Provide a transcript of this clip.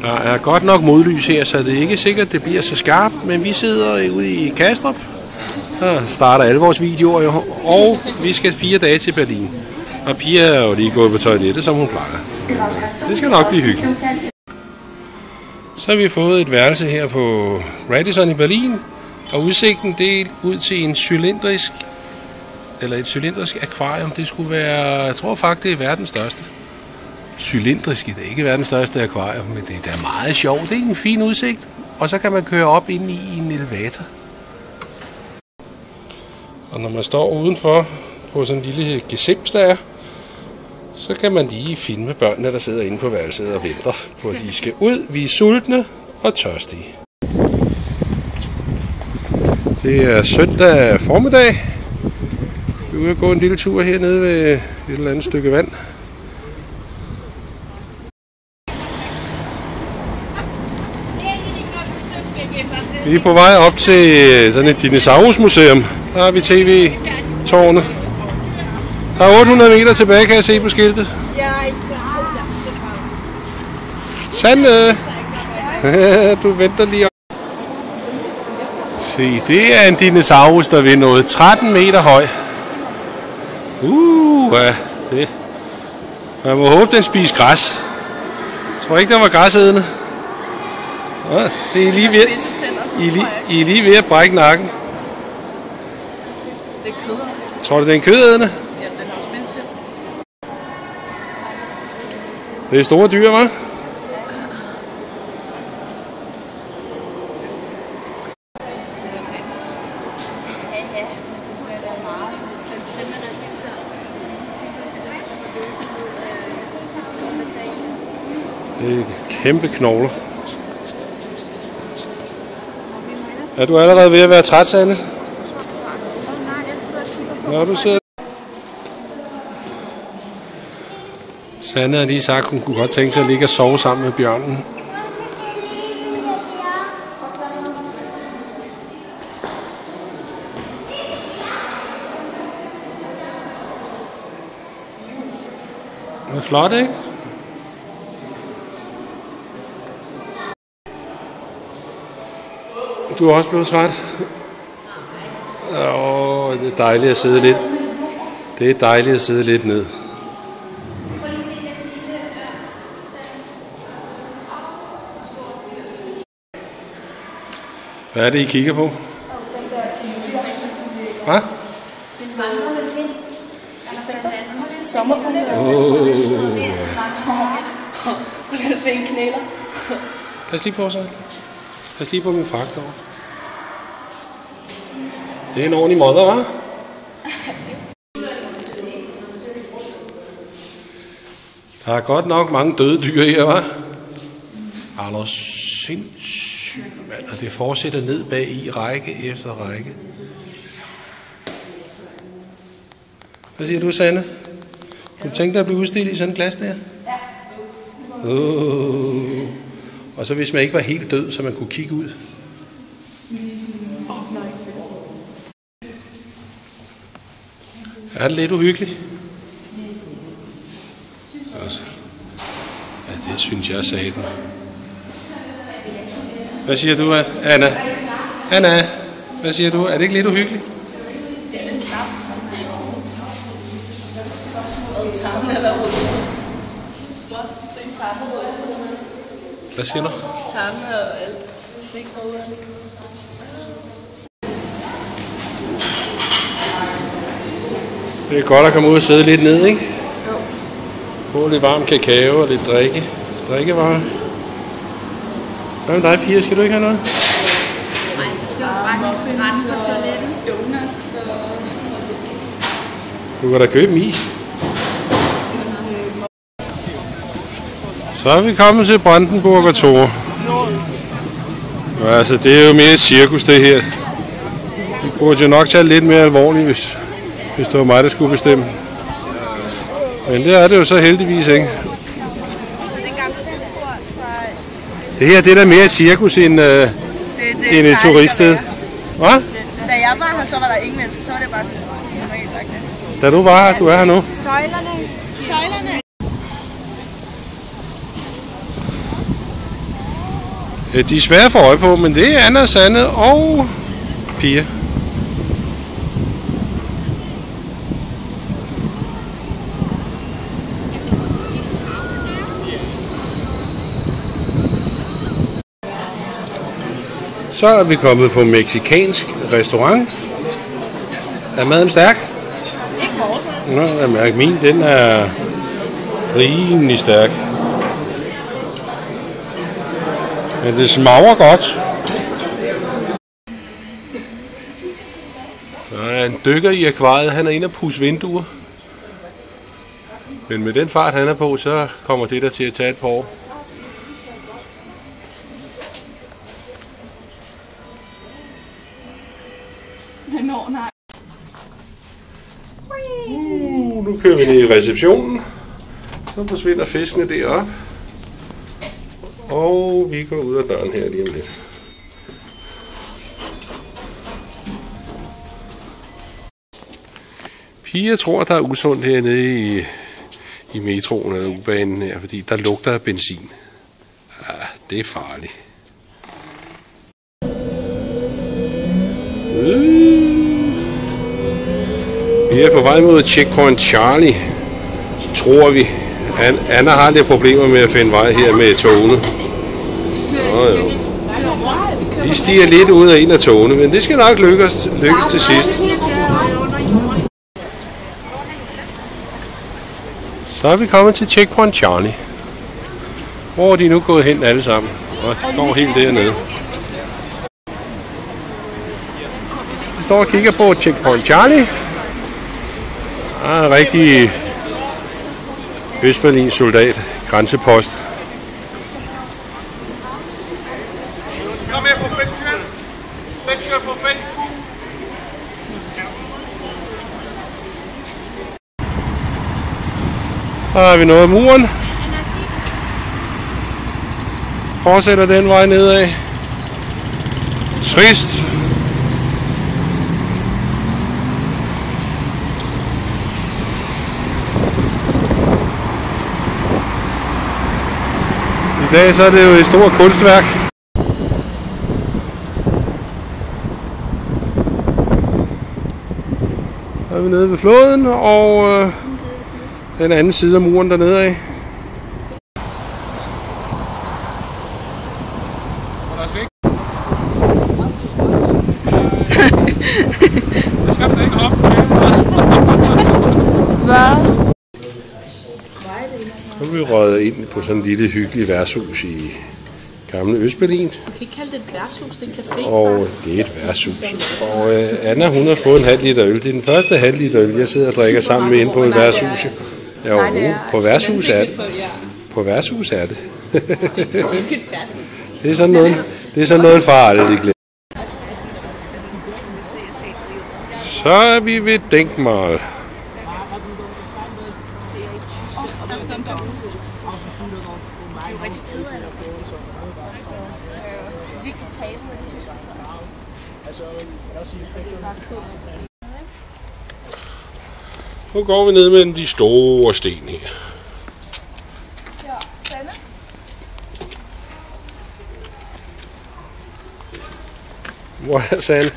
Der er godt nok modlys her, så det er ikke sikkert, at det bliver så skarpt, men vi sidder ude i Kastrup. Der starter alle vores videoer, og vi skal 4 dage til Berlin. Og Pia er jo lige gået på toilettet, som hun plejer. Det skal nok blive hyggeligt. Så har vi fået et værelse her på Radisson i Berlin, og udsigten det er ud til en cylindrisk akvarium. Det skulle være, jeg tror faktisk, det er verdens største. Cylindriske, det er ikke verdens største akvarium, men det er da meget sjovt. Det er en fin udsigt, og så kan man køre op ind i en elevator. Og når man står udenfor på sådan en lille gesims der, så kan man lige filme børnene, der sidder inde på værelset og venter på, at de skal ud. Vi er sultne og tørstige. Det er søndag formiddag. Vi er ude og gå en lille tur hernede ved et eller andet stykke vand. Vi er på vej op til sådan et dinosaurusmuseum. Der har vi tv-tårnet. Der er 800 meter tilbage, kan jeg se på skiltet. Sande! Du venter lige op. Se, det er en dinosaurus, der vil noget 13 meter høj. Ja, det. Man må håbe, den spiser græs. Jeg tror ikke, den var græsædende. Ja, se, I er lige ved at brække nakken. Det er kødædende. Tror du, det er en kødædende? Ja, den har jo spidst til. Det er store dyr, hva'? Det er kæmpe knogler. Er du allerede ved at være træt, Sanne? Når du sidder... Sanne har lige sagt, at hun kunne godt tænke sig at ligge og sove sammen med bjørnen. Det er flot, ikke? Du er også blevet træt. Det er dejligt at sidde lidt. Det er dejligt at sidde lidt ned. Hvad er det, I kigger på? Hvad? Se en knæler. Pas lige på, så. Pas lige på min fragt over. Det er en ordentlig modder, hva'? Der er godt nok mange døde dyr her, hva'? Arlo, sindssygt, mand. Og det fortsætter ned bag i række efter række. Hvad siger du, Sanne? Du tænkte dig at blive udstillet i sådan et glas der? Ja. Og så hvis man ikke var helt død, så man kunne kigge ud. Er det lidt uhyggeligt? Altså. Ja, det synes jeg sagde den. Hvad siger du, Anna? Anna, hvad siger du? Er det ikke lidt uhyggeligt? Det er lidt snart. Det er ikke sådan. Tarmen eller hovedet. Hvad siger du? Tarmen og alt. Slik derude. Det er godt at komme ud og sidde lidt ned, ikke? Jo. Få lidt varm kakao og lidt drikkevarer. Hvad med dig, Pia? Skal du ikke have noget? Nej, så skal du bare finde på toilettet. Donuts og... Du kan da købe is. Så er vi kommet til Brandenburger Tor. Altså, det er jo mere et cirkus, det her. Vi burde jo nok tage lidt mere alvorligt, hvis det var mig, der skulle bestemme. Men det er det jo så heldigvis, ikke? Det her, det er da mere et cirkus end et turiststed. Hvad? Da jeg var her, så var der ingen mennesker. Så var det bare sådan normalt lagt det. Da du var her, du er her nu. Søjlerne. De er svære at få øje på, men det er Anna, Sanne og Pia. Så er vi kommet på mexicansk restaurant. Er maden stærk? Ikke vores. Nå, jeg mærker min, den er rimelig stærk. Men det smager godt. Der er en dykker i akvariet, han er inde og pudse vinduer. Men med den fart han er på, så kommer det der til at tage et par år. Nu kører vi ned i receptionen. Så forsvinder fiskene derop. Og vi går ud af døren her lige om lidt. Pia tror, der er usundt hernede i metroen eller U-banen her, fordi der lugter af benzin. Ja, det er farligt. Vi er på vej mod Checkpoint Charlie, tror vi. Anna har lidt problemer med at finde vej her med togene. Vi stiger lidt ud af en af togene, men det skal nok lykkes til sidst. Så er vi kommet til Checkpoint Charlie. Hvor er de nu gået hen alle sammen? Og går helt dernede. Vi står og kigger på Checkpoint Charlie. En rigtig Østberlins soldat, grænsepost. Kom her for picture. Picture for Facebook. Der har vi nået muren. Fortsætter den vej nedad. Trist. I dag så er det jo et stort kunstværk. Så er vi nede ved floden, og den anden side af muren dernede af. Det skal du ikke hoppe. Hvad? Så er vi røget ind på sådan et lille hyggeligt værtshus i gamle Østberlin. Du kan ikke kalde det et værtshus, det er en café. Og det er et værtshus. Og Anna, hun har fået en halv liter øl. Det er den første halv liter øl, jeg sidder og drikker sammen med inde på et værtshus. Jo, på værtshus er det. På værtshus er det. Det er sådan noget for alle, de glemmer. Så er vi ved Denkmal. Nu går vi ned mellem de store sten her. Hvor er Sanne?